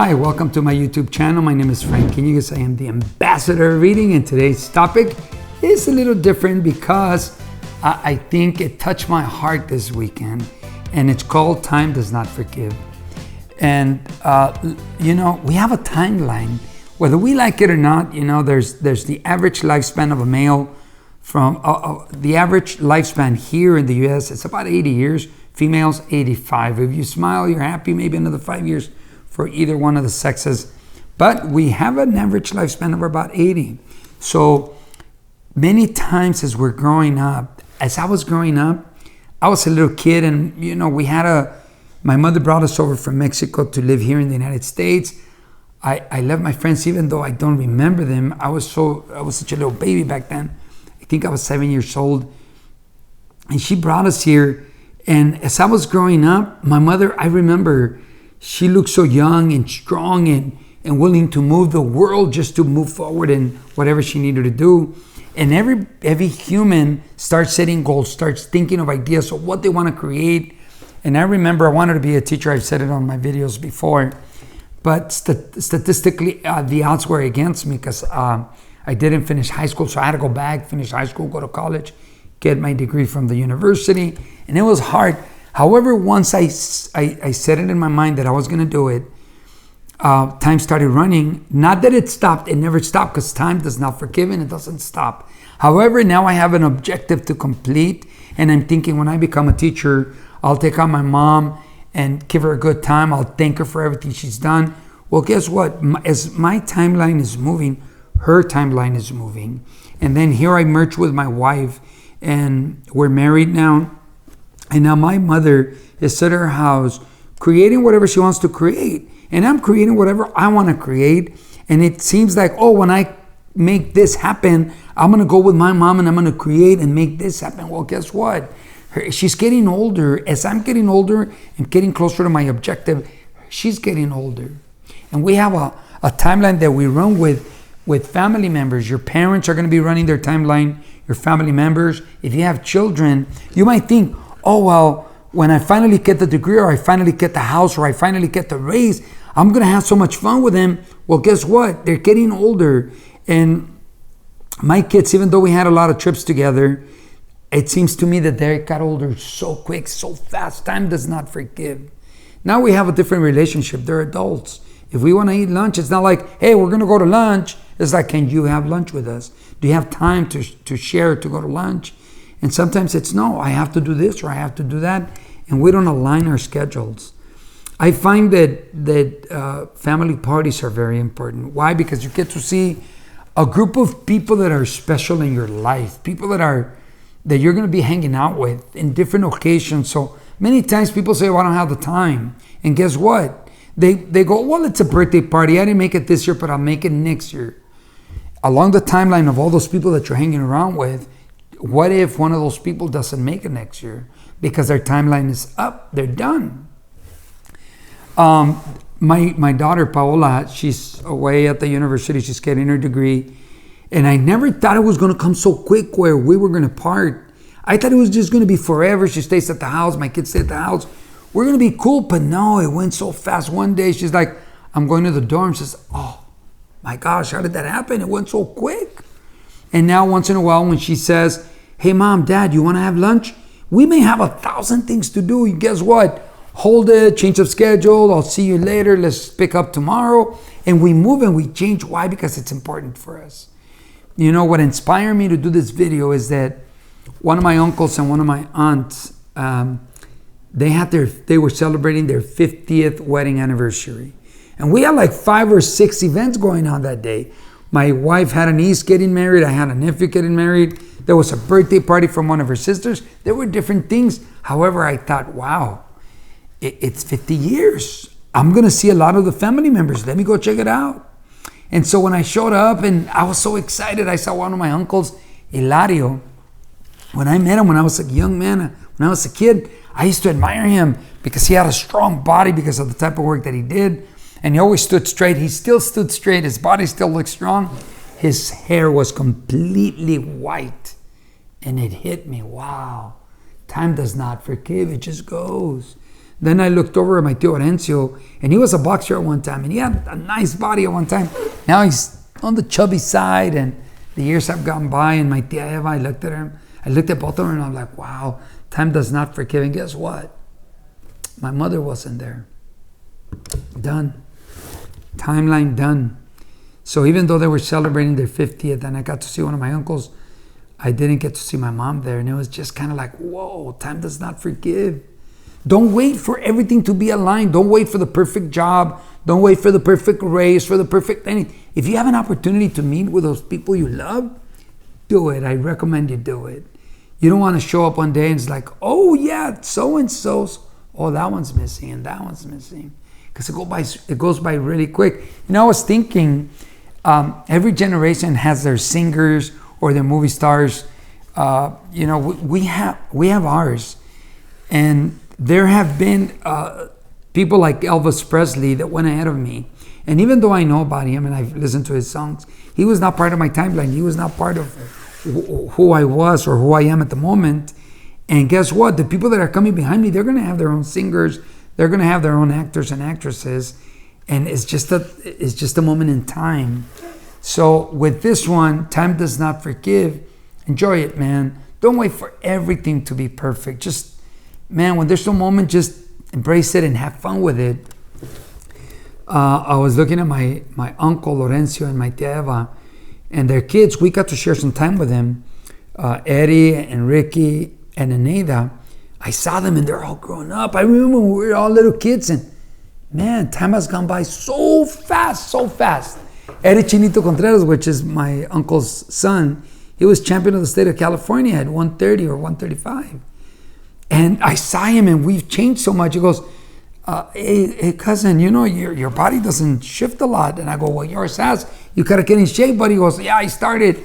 Hi, welcome to my YouTube channel. My name is Frank Iñiguez. I am the ambassador of reading, and today's topic is a little different because I think it touched my heart this weekend, and it's called Time Does Not Forgive. And we have a timeline, whether we like it or not. There's the average lifespan of a male. From the average lifespan here in the US, it's about 80 years. Females, 85. If you smile, you're happy, maybe another 5 years for either one of the sexes. But we have an average lifespan of about 80. So many times as I was growing up, I was a little kid, and my mother brought us over from Mexico to live here in the United States. I love my friends, even though I don't remember them. I was such a little baby back then. I think I was 7 years old. And she brought us here. And as I was growing up, my mother, I remember, she looked so young and strong and willing to move the world just to move forward in whatever she needed to do. And every human starts setting goals, starts thinking of ideas of what they want to create. And I remember I wanted to be a teacher. I've said it on my videos before. But statistically, the odds were against me because I didn't finish high school. So I had to go back, finish high school, go to college, get my degree from the university. And it was hard. However, once I set it in my mind that I was going to do it, time started running. Not that it stopped. It never stopped, because time does not forgive and it doesn't stop. However, now I have an objective to complete. And I'm thinking when I become a teacher, I'll take on my mom and give her a good time. I'll thank her for everything she's done. Well, guess what? As my timeline is moving, her timeline is moving. And then here I merge with my wife, and we're married now. And now my mother is at her house creating whatever she wants to create. And I'm creating whatever I want to create. And it seems like, when I make this happen, I'm going to go with my mom and I'm going to create and make this happen. Well, guess what? She's getting older. As I'm getting older and getting closer to my objective, she's getting older. And we have a timeline that we run with family members. Your parents are going to be running their timeline, your family members. If you have children, you might think, when I finally get the degree, or I finally get the house, or I finally get the raise, I'm going to have so much fun with them. Well, guess what? They're getting older. And my kids, even though we had a lot of trips together, it seems to me that they got older so quick, so fast. Time does not forgive. Now we have a different relationship. They're adults. If we want to eat lunch, it's not like, hey, we're going to go to lunch. It's like, can you have lunch with us? Do you have time to share, to go to lunch? And sometimes it's no, I have to do this or I have to do that. And we don't align our schedules. I find that family parties are very important. Why? Because you get to see a group of people that are special in your life, people that you're going to be hanging out with in different occasions. So many times people say, I don't have the time. And guess what? They go, it's a birthday party. I didn't make it this year, but I'll make it next year. Along the timeline of all those people that you're hanging around with, what if one of those people doesn't make it next year because their timeline is up? They're done. My daughter, Paola, she's away at the university. She's getting her degree. And I never thought it was going to come so quick where we were going to part. I thought it was just going to be forever. She stays at the house. My kids stay at the house. We're going to be cool. But no, it went so fast. One day, she's like, I'm going to the dorm. She says, oh, my gosh, how did that happen? It went so quick. And now once in a while when she says, hey, Mom, Dad, you want to have lunch? We may have 1,000 things to do. Guess what? Hold it, change of schedule. I'll see you later. Let's pick up tomorrow. And we move and we change. Why? Because it's important for us. What inspired me to do this video is that one of my uncles and one of my aunts, they were celebrating their 50th wedding anniversary. And we had like 5 or 6 events going on that day. My wife had a niece getting married. I had a nephew getting married. There was a birthday party from one of her sisters. There were different things. However, I thought, wow, it's 50 years. I'm going to see a lot of the family members. Let me go check it out. And so when I showed up, and I was so excited, I saw one of my uncles, Hilario. When I met him when I was a young man, when I was a kid, I used to admire him because he had a strong body because of the type of work that he did. And he always stood straight. He still stood straight. His body still looked strong. His hair was completely white. And it hit me. Wow. Time does not forgive. It just goes. Then I looked over at my tío Horencio, and he was a boxer at one time, and he had a nice body at one time. Now he's on the chubby side, and the years have gone by, and my tia Eva, I looked at both of them, and I'm like, wow, time does not forgive. And guess what? My mother wasn't there. Done. Timeline done. So even though they were celebrating their 50th, and I got to see one of my uncles, I didn't get to see my mom there. And it was just kind of like, whoa, time does not forgive. Don't wait for everything to be aligned. Don't wait for the perfect job. Don't wait for the perfect race, for the perfect anything. If you have an opportunity to meet with those people you love, do it. I recommend you do it. You don't want to show up one day and it's like, oh yeah, so-and-so's. Oh, that one's missing and that one's missing. Because it goes by really quick. You know, I was thinking, every generation has their singers or their movie stars. We have ours. And there have been people like Elvis Presley that went ahead of me. And even though I know about him and I've listened to his songs, he was not part of my timeline. He was not part of who I was or who I am at the moment. And guess what? The people that are coming behind me, they're going to have their own singers. They're going to have their own actors and actresses. And it's just a moment in time. So with this one, time does not forgive. Enjoy it, man. Don't wait for everything to be perfect. Just, man, when there's no moment, just embrace it and have fun with it. I was looking at my uncle Lorenzo and my tia Eva and their kids. We got to share some time with them. Eddie and Ricky and Eneida. I saw them and they're all grown up. I remember when we were all little kids and man, time has gone by so fast, so fast. Eddie Chinito Contreras, which is my uncle's son, he was champion of the state of California at 130 or 135. And I saw him and we've changed so much. He goes, hey cousin, you know, your body doesn't shift a lot. And I go, well, yours has. You gotta get in shape, buddy. He goes, yeah, I started.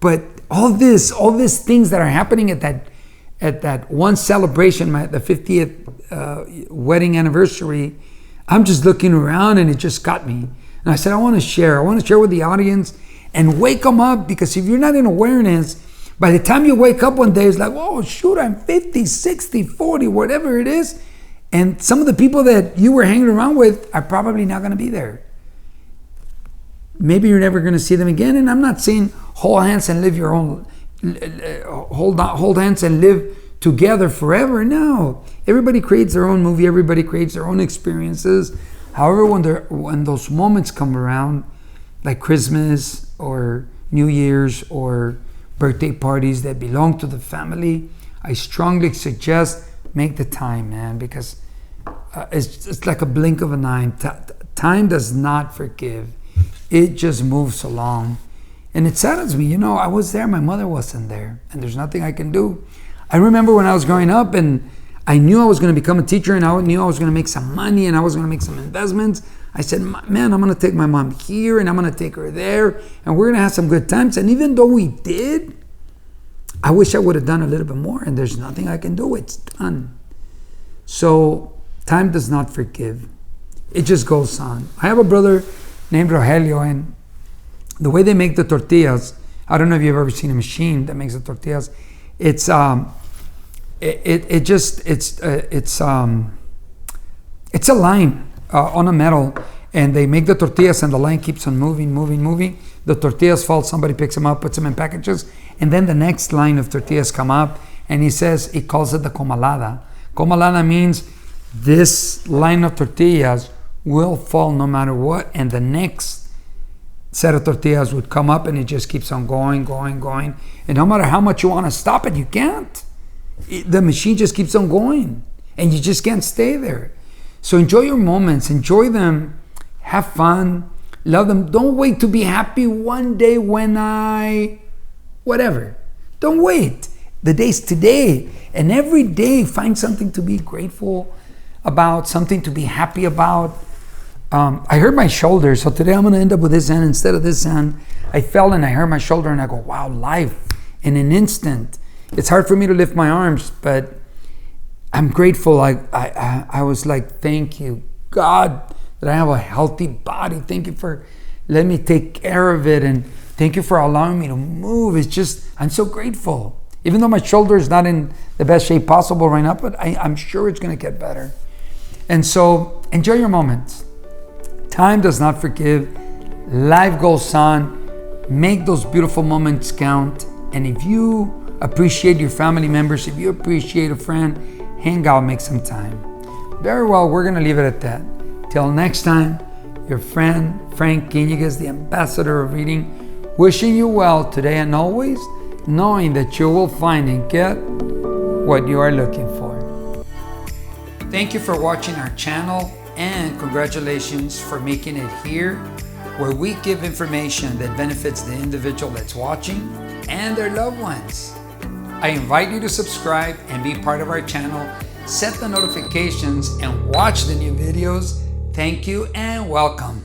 But all these things that are happening at that one celebration, the 50th wedding anniversary, I'm just looking around and it just got me. And I said, I want to share with the audience and wake them up, because if you're not in awareness, by the time you wake up one day, it's like, oh shoot, I'm 50, 60, 40, whatever it is. And some of the people that you were hanging around with are probably not going to be there. Maybe you're never going to see them again. And I'm not saying hold hands and live your own, hold hands and live together forever. No, everybody creates their own movie. Everybody creates their own experiences. However, when those moments come around, like Christmas or New Year's or birthday parties that belong to the family, I strongly suggest make the time, man, because it's like a blink of an eye. Time does not forgive. It just moves along. And it saddens me, you know, I was there, my mother wasn't there, and there's nothing I can do. I remember when I was growing up and I knew I was going to become a teacher and I knew I was going to make some money and I was going to make some investments. I said, man, I'm going to take my mom here and I'm going to take her there and we're going to have some good times. And even though we did, I wish I would have done a little bit more, and there's nothing I can do. It's done. So time does not forgive. It just goes on. I have a brother named Rogelio, and the way they make the tortillas, I don't know if you've ever seen a machine that makes the tortillas. It's a line on a metal, and they make the tortillas and the line keeps on moving. The tortillas fall, somebody picks them up, puts them in packages, and then the next line of tortillas come up, and he calls it the comalada. Comalada means this line of tortillas will fall no matter what, and the next set of tortillas would come up, and it just keeps on going. And no matter how much you want to stop it, you can't. The machine just keeps on going, and you just can't stay there. So enjoy your moments, enjoy them, have fun, love them. Don't wait to be happy one day whatever. Don't wait. The day's today, and every day find something to be grateful about, something to be happy about. I hurt my shoulder, so today I'm going to end up with this hand instead of this hand. I fell and I hurt my shoulder, and I go, wow, life in an instant. It's hard for me to lift my arms, but I'm grateful. I was like, thank you, God, that I have a healthy body. Thank you for letting me take care of it, and thank you for allowing me to move. It's just, I'm so grateful. Even though my shoulder is not in the best shape possible right now, but I'm sure it's going to get better. And so enjoy your moments. Time does not forgive. Life goes on. Make those beautiful moments count. And if you appreciate your family members, if you appreciate a friend, hang out, make some time. Very well, we're going to leave it at that. Till next time, your friend Frank Iñiguez, the ambassador of reading, wishing you well today and always, knowing that you will find and get what you are looking for. Thank you for watching our channel, and congratulations for making it here, where we give information that benefits the individual that's watching and their loved ones. I invite you to subscribe and be part of our channel, set the notifications, and watch the new videos. Thank you and welcome.